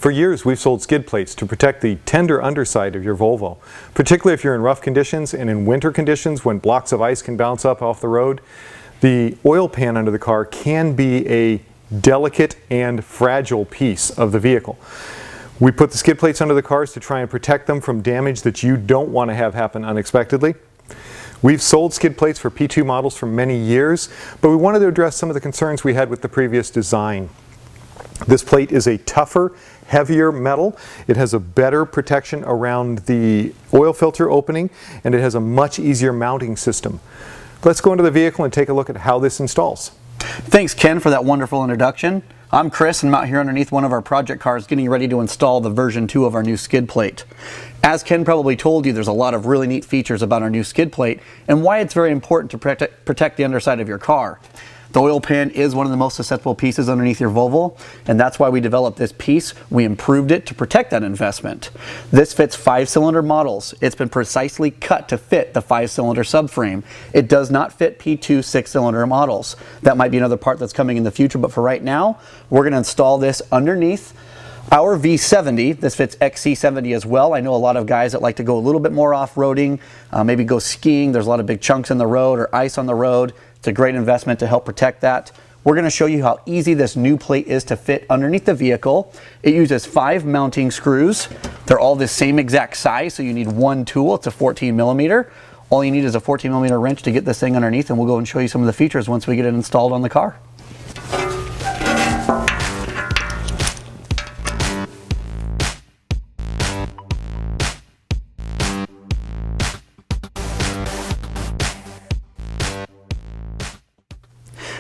For years, we've sold skid plates to protect the tender underside of your Volvo, particularly if you're in rough conditions and in winter conditions when blocks of ice can bounce up off the road. The oil pan under the car can be a delicate and fragile piece of the vehicle. We put the skid plates under the cars to try and protect them from damage that you don't want to have happen unexpectedly. We've sold skid plates for P2 models for many years, but we wanted to address some of the concerns we had with the previous design. This plate is a tougher, heavier metal. It has a better protection around the oil filter opening, and it has a much easier mounting system. Let's go into the vehicle and take a look at how this installs. Thanks, Ken, for that wonderful introduction. I'm Chris, and I'm out here underneath one of our project cars getting ready to install the version 2 of our new skid plate. As Ken probably told you, there's a lot of really neat features about our new skid plate and why it's very important to protect the underside of your car. The oil pan is one of the most susceptible pieces underneath your Volvo, and that's why we developed this piece. We improved it to protect that investment. This fits 5-cylinder models. It's been precisely cut to fit the 5-cylinder subframe. It does not fit P2 6-cylinder models. That might be another part that's coming in the future, but for right now, we're going to install this underneath our V70. This fits XC70 as well. I know a lot of guys that like to go a little bit more off-roading, maybe go skiing. There's a lot of big chunks in the road or ice on the road. It's a great investment to help protect that. We're going to show you how easy this new plate is to fit underneath the vehicle. It uses 5 mounting screws. They're all the same exact size, so you need one tool. It's a 14 millimeter. All you need is a 14 millimeter wrench to get this thing underneath, and we'll go and show you some of the features once we get it installed on the car.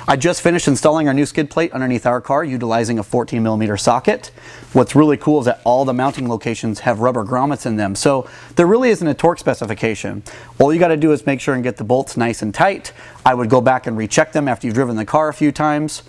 I just finished installing our new skid plate underneath our car utilizing a 14 millimeter socket. What's really cool is that all the mounting locations have rubber grommets in them, so there really isn't a torque specification. All you got to do is make sure and get the bolts nice and tight. I would go back and recheck them after you've driven the car a few times.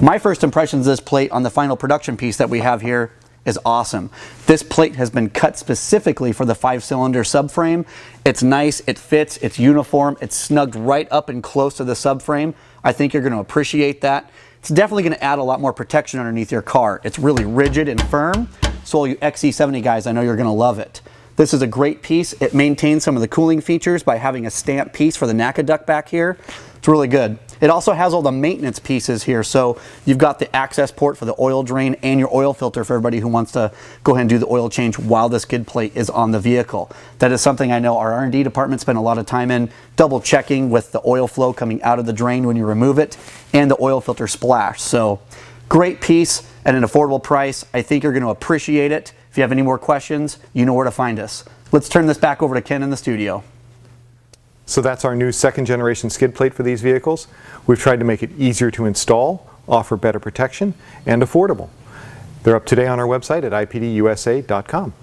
My first impressions of this plate on the final production piece that we have here is awesome. This plate has been cut specifically for the 5-cylinder subframe. It's nice, it fits, it's uniform, it's snugged right up and close to the subframe. I think you're going to appreciate that. It's definitely going to add a lot more protection underneath your car. It's really rigid and firm, so all you XC70 guys, I know you're going to love it. This is a great piece. It maintains some of the cooling features by having a stamp piece for the NACA duct back here. It's really good. It also has all the maintenance pieces here, so you've got the access port for the oil drain and your oil filter for everybody who wants to go ahead and do the oil change while the skid plate is on the vehicle. That is something I know our R&D department spent a lot of time in, double checking with the oil flow coming out of the drain when you remove it and the oil filter splash. So great piece at an affordable price. I think you're going to appreciate it. If you have any more questions, you know where to find us. Let's turn this back over to Ken in the studio. So that's our new 2nd generation skid plate for these vehicles. We've tried to make it easier to install, offer better protection, and affordable. They're up today on our website at IPDUSA.com.